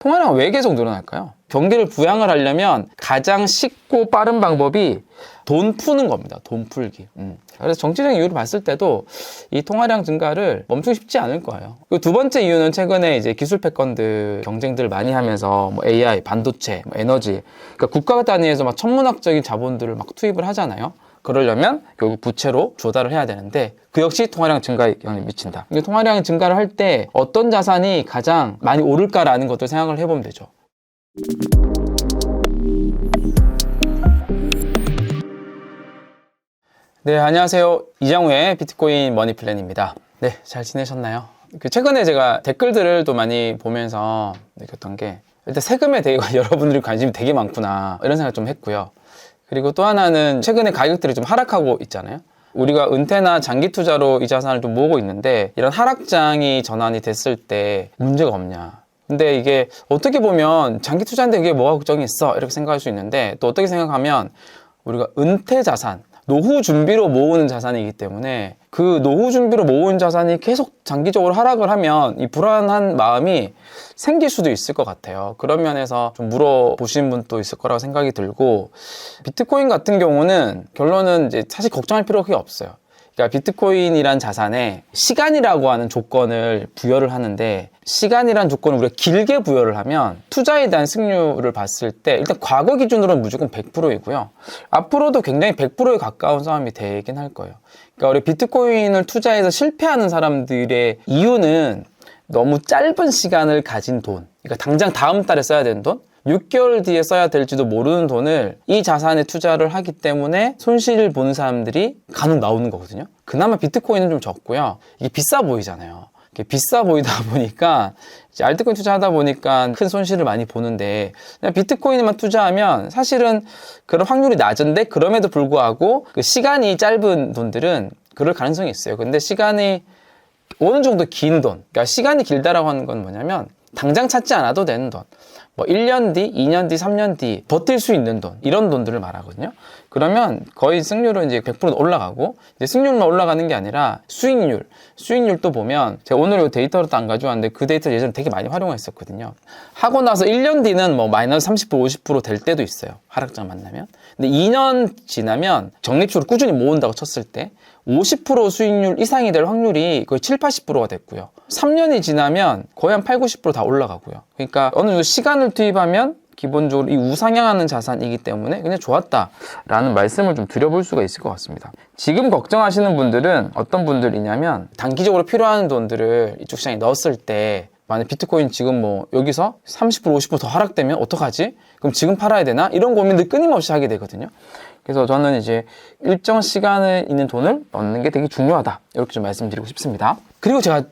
통화량은 왜 계속 늘어날까요? 경기를 부양을 하려면 가장 쉽고 빠른 방법이 돈 푸는 겁니다. 돈 풀기. 그래서 정치적인 이유를 봤을 때도 이 통화량 증가를 멈추기 쉽지 않을 거예요. 그리고 두 번째 이유는 최근에 이제 기술 패권들 경쟁들을 많이 하면서 뭐 AI, 반도체, 뭐 에너지, 그러니까 국가 단위에서 막 천문학적인 자본들을 막 투입을 하잖아요. 그러려면 결국 부채로 조달을 해야 되는데 그 역시 통화량 증가에 영향을 미친다. 이게 통화량 증가를 할 때 어떤 자산이 가장 많이 오를까라는 것들 생각을 해보면 되죠. 네, 안녕하세요. 이장우의 비트코인 머니플랜입니다. 네, 잘 지내셨나요? 최근에 제가 댓글들을 또 많이 보면서 느꼈던 게 일단 세금에 대해 여러분들이 관심이 되게 많구나 이런 생각 좀 했고요. 그리고 또 하나는 최근에 가격들이 좀 하락하고 있잖아요. 우리가 은퇴나 장기 투자로 이 자산을 좀 모으고 있는데 이런 하락장이 전환이 됐을 때 문제가 없냐. 근데 이게 어떻게 보면 장기 투자인데 이게 뭐가 걱정이 있어 이렇게 생각할 수 있는데 또 어떻게 생각하면 우리가 은퇴 자산, 노후 준비로 모으는 자산이기 때문에 그 노후 준비로 모은 자산이 계속 장기적으로 하락을 하면 이 불안한 마음이 생길 수도 있을 것 같아요. 그런 면에서 좀 물어보신 분도 있을 거라고 생각이 들고, 비트코인 같은 경우는 결론은 이제 사실 걱정할 필요가 크게 없어요. 그러니까 비트코인이란 자산에 시간이라고 하는 조건을 부여를 하는데, 시간이란 조건을 우리가 길게 부여를 하면 투자에 대한 승률을 봤을 때 일단 과거 기준으로는 무조건 100%이고요. 앞으로도 굉장히 100%에 가까운 싸움이 되긴 할 거예요. 그러니까 우리 비트코인을 투자해서 실패하는 사람들의 이유는 너무 짧은 시간을 가진 돈, 그러니까 당장 다음 달에 써야 되는 돈, 6개월 뒤에 써야 될지도 모르는 돈을 이 자산에 투자를 하기 때문에 손실을 보는 사람들이 간혹 나오는 거거든요. 그나마 비트코인은 좀 적고요. 이게 비싸 보이잖아요. 이게 비싸 보이다 보니까 이제 알트코인 투자하다 보니까 큰 손실을 많이 보는데, 그냥 비트코인에만 투자하면 사실은 그런 확률이 낮은데 그럼에도 불구하고 그 시간이 짧은 돈들은 그럴 가능성이 있어요. 근데 시간이 어느 정도 긴 돈, 그러니까 시간이 길다라고 하는 건 뭐냐면 당장 찾지 않아도 되는 돈, 뭐 1년 뒤, 2년 뒤, 3년 뒤 버틸 수 있는 돈, 이런 돈들을 말하거든요. 그러면 거의 승률은 이제 100% 올라가고, 이제 승률만 올라가는 게 아니라 수익률도 보면 제가 오늘 이 데이터를 또 안 가져왔는데 그 데이터를 예전에 되게 많이 활용했었거든요. 하고 나서 1년 뒤는 뭐 마이너스 30%, 50% 될 때도 있어요. 하락장 만나면. 근데 2년 지나면 적립식으로 꾸준히 모은다고 쳤을 때 50% 수익률 이상이 될 확률이 거의 7, 80%가 됐고요. 3년이 지나면 거의 한 8, 90% 다 올라가고요. 그러니까 어느 정도 시간을 투입하면 기본적으로 이 우상향하는 자산이기 때문에 그냥 좋았다라는 말씀을 좀 드려볼 수가 있을 것 같습니다. 지금 걱정하시는 분들은 어떤 분들이냐면, 단기적으로 필요한 돈들을 이쪽 시장에 넣었을 때 만약 비트코인 지금 뭐 여기서 30%, 50% 더 하락되면 어떡하지? 그럼 지금 팔아야 되나? 이런 고민들 끊임없이 하게 되거든요. 그래서 저는 이제 일정 시간에 있는 돈을 넣는 게 되게 중요하다, 이렇게 좀 말씀드리고 싶습니다. 그리고 제가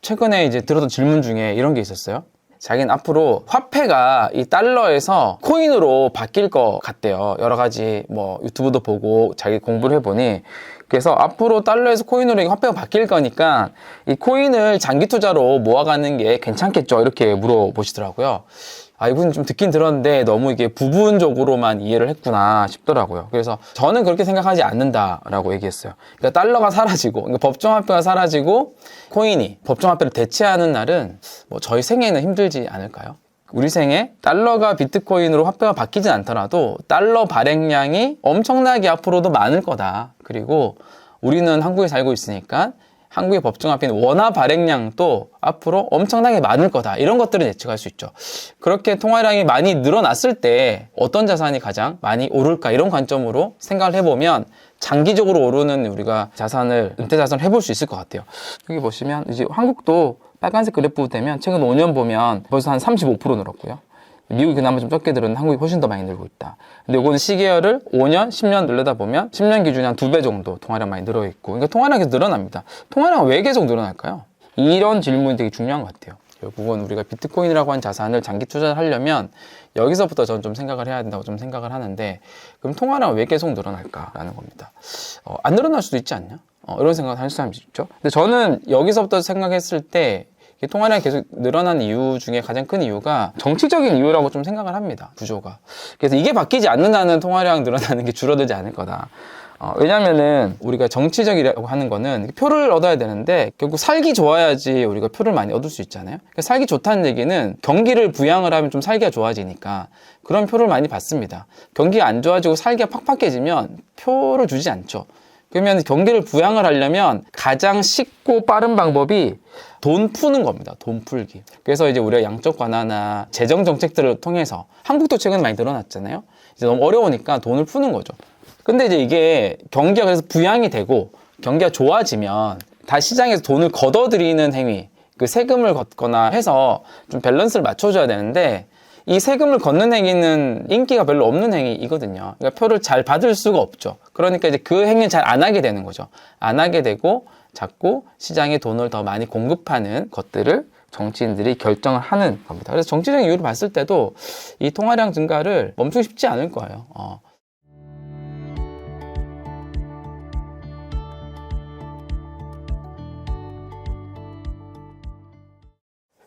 최근에 이제 들었던 질문 중에 이런 게 있었어요. 자기는 앞으로 화폐가 이 달러에서 코인으로 바뀔 것 같대요. 여러 가지 뭐 유튜브도 보고 자기 공부를 해보니, 그래서 앞으로 달러에서 코인으로 이 화폐가 바뀔 거니까 이 코인을 장기 투자로 모아가는 게 괜찮겠죠, 이렇게 물어보시더라고요. 이분 좀 듣긴 들었는데 너무 이게 부분적으로만 이해를 했구나 싶더라고요. 그래서 저는 그렇게 생각하지 않는다라고 얘기했어요. 그러니까 달러가 사라지고, 그러니까 법정화폐가 사라지고 코인이 법정화폐를 대체하는 날은 뭐 저희 생애는 힘들지 않을까요? 우리 생에 달러가 비트코인으로 화폐가 바뀌진 않더라도 달러 발행량이 엄청나게 앞으로도 많을 거다. 그리고 우리는 한국에 살고 있으니까 한국의 법정화폐는 원화 발행량도 앞으로 엄청나게 많을 거다. 이런 것들을 예측할 수 있죠. 그렇게 통화량이 많이 늘어났을 때 어떤 자산이 가장 많이 오를까, 이런 관점으로 생각을 해보면 장기적으로 오르는 우리가 자산을, 은퇴 자산을 해볼 수 있을 것 같아요. 여기 보시면 이제 한국도 빨간색 그래프 되면 최근 5년 보면 벌써 한 35% 늘었고요. 미국이 그나마 좀 적게 늘었는데 한국이 훨씬 더 많이 늘고 있다. 근데 이거는 시계열을 5년, 10년 늘려다 보면 10년 기준에 한 2배 정도 통화량 많이 늘어있고, 그러니까 통화량이 계속 늘어납니다. 통화량은 왜 계속 늘어날까요? 이런 질문이 되게 중요한 것 같아요. 결국은 우리가 비트코인이라고 하는 자산을 장기 투자를 하려면 여기서부터 저는 좀 생각을 해야 된다고 좀 생각을 하는데, 그럼 통화량은 왜 계속 늘어날까라는 겁니다. 안 늘어날 수도 있지 않냐? 이런 생각을 하는 사람이 있죠. 근데 저는 여기서부터 생각했을 때 통화량이 계속 늘어난 이유 중에 가장 큰 이유가 정치적인 이유라고 좀 생각을 합니다. 구조가. 그래서 이게 바뀌지 않는 한은 통화량 늘어나는 게 줄어들지 않을 거다. 왜냐면은 우리가 정치적이라고 하는 거는 표를 얻어야 되는데 결국 살기 좋아야지 우리가 표를 많이 얻을 수 있잖아요. 그러니까 살기 좋다는 얘기는 경기를 부양을 하면 좀 살기가 좋아지니까 그런 표를 많이 받습니다. 경기가 안 좋아지고 살기가 팍팍해지면 표를 주지 않죠. 그러면 경기를 부양을 하려면 가장 쉽고 빠른 방법이 돈 푸는 겁니다. 돈 풀기. 그래서 이제 우리가 양적 완화나 재정 정책들을 통해서 한국도 최근에 많이 늘어났잖아요. 이제 너무 어려우니까 돈을 푸는 거죠. 근데 이제 이게 경기가 그래서 부양이 되고 경기가 좋아지면 다 시장에서 돈을 걷어들이는 행위, 그 세금을 걷거나 해서 좀 밸런스를 맞춰줘야 되는데 이 세금을 걷는 행위는 인기가 별로 없는 행위이거든요. 그러니까 표를 잘 받을 수가 없죠. 그러니까 이제 그 행위는 잘 안 하게 되는 거죠. 안 하게 되고 자꾸 시장에 돈을 더 많이 공급하는 것들을 정치인들이 결정을 하는 겁니다. 그래서 정치적인 이유를 봤을 때도 이 통화량 증가를 멈추기 쉽지 않을 거예요.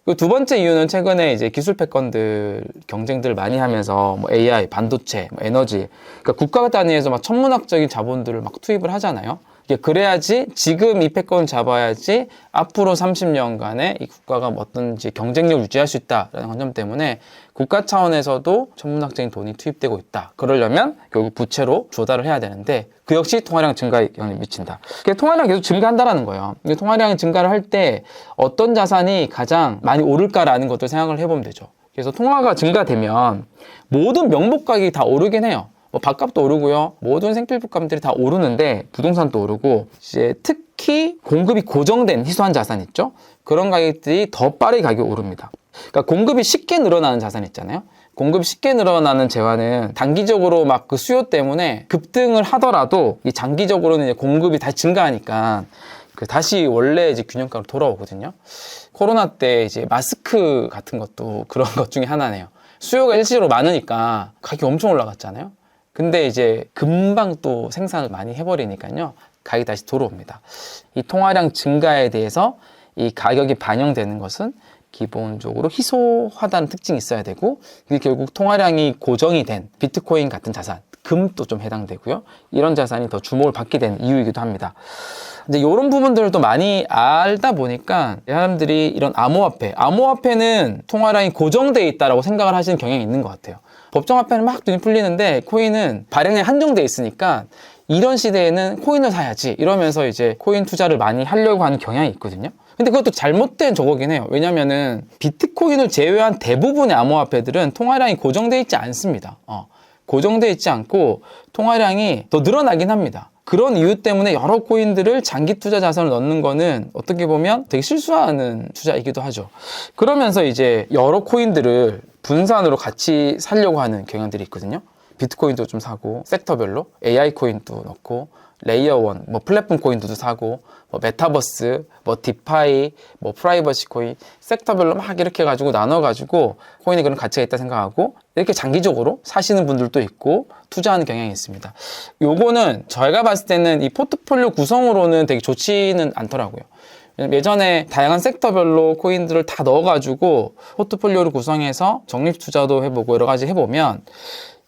그 두 번째 이유는 최근에 이제 기술 패권들 경쟁들을 많이 하면서 뭐 AI, 반도체, 뭐 에너지, 그러니까 국가 단위에서 막 천문학적인 자본들을 막 투입을 하잖아요. 그래야지 지금 이 패권을 잡아야지 앞으로 30년간의 이 국가가 어떤지 경쟁력을 유지할 수 있다라는 관점 때문에 국가 차원에서도 천문학적인 돈이 투입되고 있다. 그러려면 결국 부채로 조달을 해야 되는데 그 역시 통화량 증가에 영향을 미친다. 통화량이 계속 증가한다라는 거예요. 통화량이 증가를 할 때 어떤 자산이 가장 많이 오를까라는 것도 생각을 해보면 되죠. 그래서 통화가 증가되면 모든 명목 가격이 다 오르긴 해요. 뭐 밥값도 오르고요. 모든 생필품값들이 다 오르는데 부동산도 오르고 이제 특히 공급이 고정된 희소한 자산 있죠? 그런 가격들이 더 빠르게 가격이 오릅니다. 그러니까 공급이 쉽게 늘어나는 자산 있잖아요. 공급이 쉽게 늘어나는 재화는 단기적으로 막 그 수요 때문에 급등을 하더라도 이 장기적으로는 이제 공급이 다시 증가하니까 그 다시 원래 이제 균형가로 돌아오거든요. 코로나 때 이제 마스크 같은 것도 그런 것 중에 하나네요. 수요가 일시적으로 많으니까 가격이 엄청 올라갔잖아요. 근데 이제 금방 또 생산을 많이 해버리니까요. 가격이 다시 돌아옵니다. 이 통화량 증가에 대해서 이 가격이 반영되는 것은 기본적으로 희소하다는 특징이 있어야 되고 이게 결국 통화량이 고정이 된 비트코인 같은 자산, 금도 좀 해당되고요. 이런 자산이 더 주목을 받게 된 이유이기도 합니다. 이제 이런 부분들을 또 많이 알다 보니까 사람들이 이런 암호화폐는 통화량이 고정되어 있다라고 생각을 하시는 경향이 있는 것 같아요. 법정화폐는 막 돈이 풀리는데 코인은 발행에 한정돼 있으니까 이런 시대에는 코인을 사야지 이러면서 이제 코인 투자를 많이 하려고 하는 경향이 있거든요. 근데 그것도 잘못된 저거긴 해요. 왜냐면은 비트코인을 제외한 대부분의 암호화폐들은 통화량이 고정돼 있지 않습니다. 고정돼 있지 않고 통화량이 더 늘어나긴 합니다. 그런 이유 때문에 여러 코인들을 장기 투자 자산을 넣는 거는 어떻게 보면 되게 실수하는 투자이기도 하죠. 그러면서 이제 여러 코인들을 분산으로 같이 사려고 하는 경향들이 있거든요. 비트코인도 좀 사고 섹터별로 AI 코인도 넣고 레이어 1, 뭐 플랫폼 코인도 사고 뭐 메타버스, 뭐 디파이, 뭐 프라이버시 코인 섹터별로 막 이렇게 가지고 나눠가지고 코인이 그런 가치가 있다 생각하고 이렇게 장기적으로 사시는 분들도 있고 투자하는 경향이 있습니다. 요거는 저희가 봤을 때는 이 포트폴리오 구성으로는 되게 좋지는 않더라고요. 예전에 다양한 섹터별로 코인들을 다 넣어가지고 포트폴리오를 구성해서 적립 투자도 해보고 여러 가지 해보면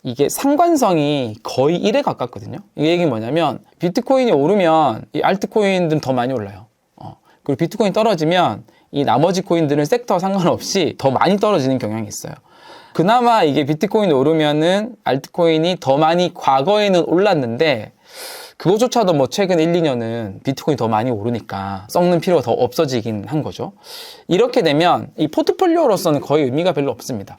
이게 상관성이 거의 1에 가깝거든요. 이 얘기는 뭐냐면 비트코인이 오르면 이 알트코인들은 더 많이 올라요. 그리고 비트코인이 떨어지면 이 나머지 코인들은 섹터 상관없이 더 많이 떨어지는 경향이 있어요. 그나마 이게 비트코인이 오르면은 알트코인이 더 많이 과거에는 올랐는데 그거조차도 뭐 최근 1, 2년은 비트코인이 더 많이 오르니까 썩는 필요가 더 없어지긴 한 거죠. 이렇게 되면 이 포트폴리오로서는 거의 의미가 별로 없습니다.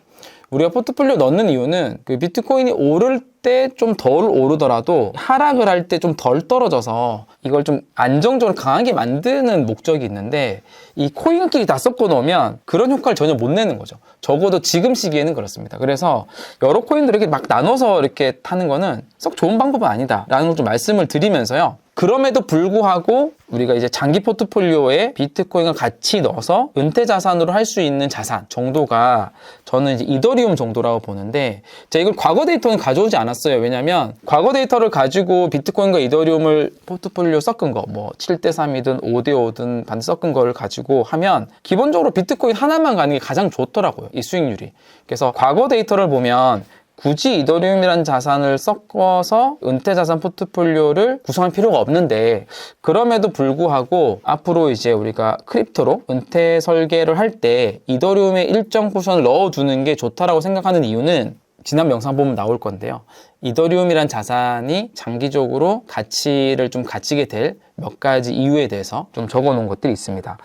우리가 포트폴리오 넣는 이유는 그 비트코인이 오를 때 좀 덜 오르더라도 하락을 할 때 좀 덜 떨어져서 이걸 좀 안정적으로 강하게 만드는 목적이 있는데 이 코인끼리 다 섞어 놓으면 그런 효과를 전혀 못 내는 거죠. 적어도 지금 시기에는 그렇습니다. 그래서 여러 코인들을 이렇게 막 나눠서 이렇게 타는 거는 썩 좋은 방법은 아니다라는 걸 좀 말씀을 드리면서요. 그럼에도 불구하고 우리가 이제 장기 포트폴리오에 비트코인을 같이 넣어서 은퇴 자산으로 할 수 있는 자산 정도가 저는 이제 이더리움 정도라고 보는데 제가 이걸 과거 데이터는 가져오지 않았어요. 왜냐면 과거 데이터를 가지고 비트코인과 이더리움을 포트폴리오 섞은 거 뭐 7대3이든 5대5든 반드 섞은 거를 가지고 하면 기본적으로 비트코인 하나만 가는 게 가장 좋더라고요. 이 수익률이. 그래서 과거 데이터를 보면 굳이 이더리움이라는 자산을 섞어서 은퇴 자산 포트폴리오를 구성할 필요가 없는데, 그럼에도 불구하고 앞으로 이제 우리가 크립토로 은퇴 설계를 할 때 이더리움에 일정 포션을 넣어두는 게 좋다라고 생각하는 이유는 지난 영상 보면 나올 건데요. 이더리움이란 자산이 장기적으로 가치를 좀 갖추게 될 몇 가지 이유에 대해서 좀 적어 놓은 것들이 있습니다.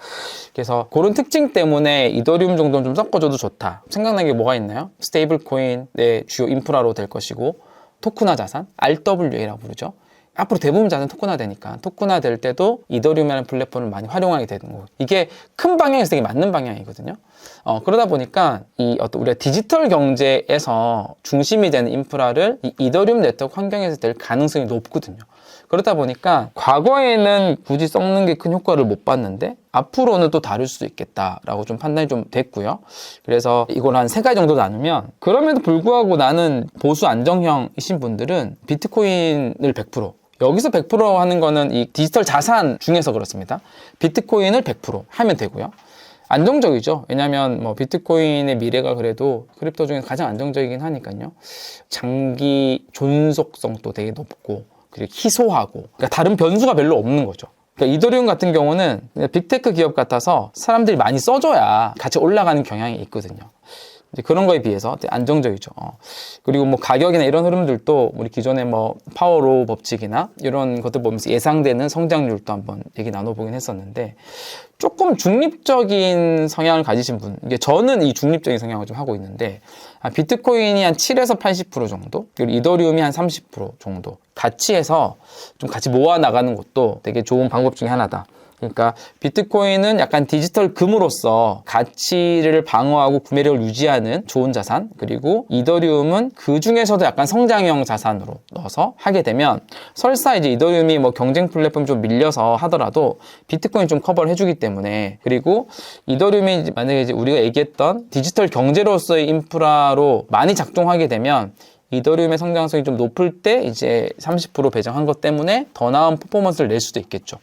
그래서 그런 특징 때문에 이더리움 정도는 좀 섞어줘도 좋다. 생각나는 게 뭐가 있나요? 스테이블 코인의 주요 인프라로 될 것이고, 토크나 자산, RWA라고 부르죠. 앞으로 대부분 자산 토크나 되니까 토크나 될 때도 이더리움이라는 플랫폼을 많이 활용하게 되는 거고, 이게 큰 방향에서 되게 맞는 방향이거든요. 그러다 보니까 이 어떤 우리가 디지털 경제에서 중심이 되는 인프라를 이 이더리움 네트워크 환경에서 될 가능성이 높거든요. 그러다 보니까 과거에는 굳이 섞는 게 큰 효과를 못 봤는데 앞으로는 또 다를 수도 있겠다라고 좀 판단이 좀 됐고요. 그래서 이걸 한 3가지 정도 나누면, 그럼에도 불구하고 나는 보수 안정형이신 분들은 비트코인을 100%, 여기서 100% 하는 거는 이 디지털 자산 중에서 그렇습니다. 비트코인을 100% 하면 되고요. 안정적이죠. 왜냐하면 뭐 비트코인의 미래가 그래도 크립토 중에 가장 안정적이긴 하니까요. 장기 존속성도 되게 높고, 그리고 희소하고, 그러니까 다른 변수가 별로 없는 거죠. 그러니까 이더리움 같은 경우는 빅테크 기업 같아서 사람들이 많이 써줘야 같이 올라가는 경향이 있거든요. 이제 그런 거에 비해서 되게 안정적이죠. 그리고 뭐 가격이나 이런 흐름들도 우리 기존의 뭐 파워로우 법칙이나 이런 것들 보면서 예상되는 성장률도 한번 얘기 나눠보긴 했었는데, 조금 중립적인 성향을 가지신 분, 이게 저는 이 중립적인 성향을 좀 하고 있는데, 비트코인이 한 7에서 80% 정도, 그리고 이더리움이 한 30% 정도 같이 해서 좀 같이 모아 나가는 것도 되게 좋은 방법 중에 하나다. 그러니까 비트코인은 약간 디지털 금으로서 가치를 방어하고 구매력을 유지하는 좋은 자산, 그리고 이더리움은 그 중에서도 약간 성장형 자산으로 넣어서 하게 되면, 설사 이제 이더리움이 뭐 경쟁 플랫폼 좀 밀려서 하더라도 비트코인 좀 커버를 해주기 때문에, 그리고 이더리움이 만약에 이제 우리가 얘기했던 디지털 경제로서의 인프라로 많이 작동하게 되면 이더리움의 성장성이 좀 높을 때 이제 30% 배정한 것 때문에 더 나은 퍼포먼스를 낼 수도 있겠죠.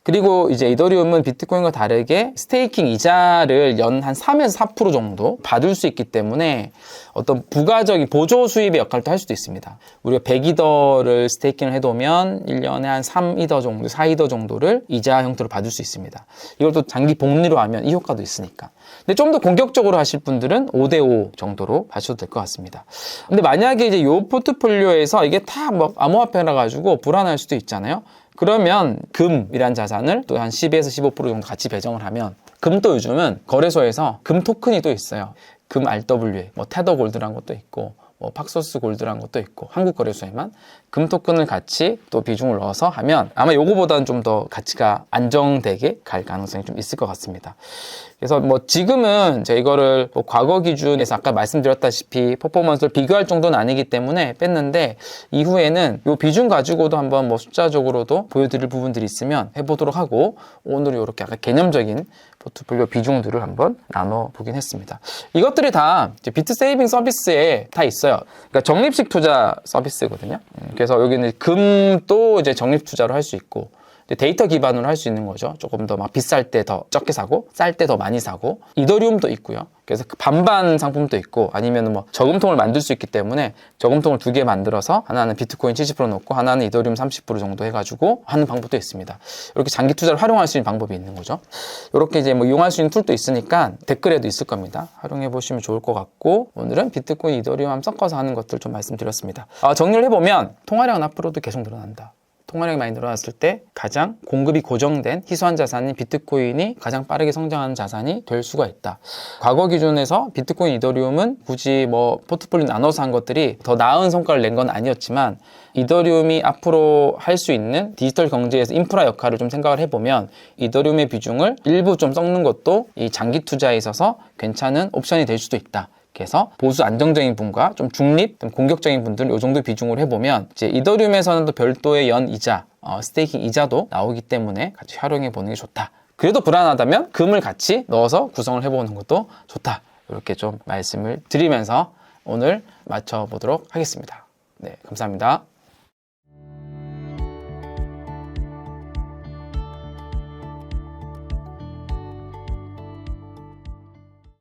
그리고 이제 이더리움은 비트코인과 다르게 스테이킹 이자를 연 한 3에서 4% 정도 받을 수 있기 때문에 어떤 부가적인 보조 수입의 역할도 할 수도 있습니다. 우리가 100이더를 스테이킹을 해두면 1년에 한 3이더 정도, 4이더 정도를 이자 형태로 받을 수 있습니다. 이걸 또 장기 복리로 하면 이 효과도 있으니까. 근데 좀 더 공격적으로 하실 분들은 5대5 정도로 하셔도 될 것 같습니다. 근데 만약에 이제 요 포트폴리오에서 이게 다 뭐 암호화폐라 가지고 불안할 수도 있잖아요. 그러면 금이란 자산을 또 한 10에서 15% 정도 같이 배정을 하면, 금도 요즘은 거래소에서 금 토큰이 또 있어요. 금 RWA, 뭐 테더 골드라는 것도 있고, 뭐 팍소스 골드라는 것도 있고, 한국 거래소에만 금 토큰을 같이 또 비중을 넣어서 하면 아마 요거보다는 좀 더 가치가 안정되게 갈 가능성이 좀 있을 것 같습니다. 그래서 뭐 지금은 제가 이거를 뭐 과거 기준에서 아까 말씀드렸다시피 퍼포먼스를 비교할 정도는 아니기 때문에 뺐는데, 이후에는 요 비중 가지고도 한번 뭐 숫자적으로도 보여드릴 부분들이 있으면 해보도록 하고, 오늘은 이렇게 약간 개념적인 포트폴리오 비중들을 한번 나눠보긴 했습니다. 이것들이 다 이제 비트 세이빙 서비스에 다 있어요. 그러니까 적립식 투자 서비스거든요. 그래서 여기는 금도 이제 적립 투자로 할 수 있고, 데이터 기반으로 할 수 있는 거죠. 조금 더 막 비쌀 때 더 적게 사고, 쌀 때 더 많이 사고, 이더리움도 있고요. 그래서 그 반반 상품도 있고, 아니면 뭐 저금통을 만들 수 있기 때문에 저금통을 2개 만들어서 하나는 비트코인 70% 넣고 하나는 이더리움 30% 정도 해가지고 하는 방법도 있습니다. 이렇게 장기 투자를 활용할 수 있는 방법이 있는 거죠. 이렇게 이제 뭐 이용할 수 있는 툴도 있으니까 댓글에도 있을 겁니다. 활용해 보시면 좋을 것 같고, 오늘은 비트코인, 이더리움 섞어서 하는 것들 좀 말씀드렸습니다. 정리를 해보면 통화량은 앞으로도 계속 늘어난다. 통화량이 많이 늘어났을 때 가장 공급이 고정된 희소한 자산인 비트코인이 가장 빠르게 성장하는 자산이 될 수가 있다. 과거 기준에서 비트코인, 이더리움은 굳이 뭐 포트폴리오 나눠서 한 것들이 더 나은 성과를 낸 건 아니었지만, 이더리움이 앞으로 할 수 있는 디지털 경제에서 인프라 역할을 좀 생각을 해보면 이더리움의 비중을 일부 좀 섞는 것도 이 장기 투자에 있어서 괜찮은 옵션이 될 수도 있다. 그래서 보수 안정적인 분과 좀 중립, 좀 공격적인 분들을 이 정도 비중으로 해보면, 이제 이더리움에서는 또 별도의 연 이자, 스테이킹 이자도 나오기 때문에 같이 활용해 보는 게 좋다. 그래도 불안하다면 금을 같이 넣어서 구성을 해보는 것도 좋다. 이렇게 좀 말씀을 드리면서 오늘 마쳐보도록 하겠습니다. 네, 감사합니다.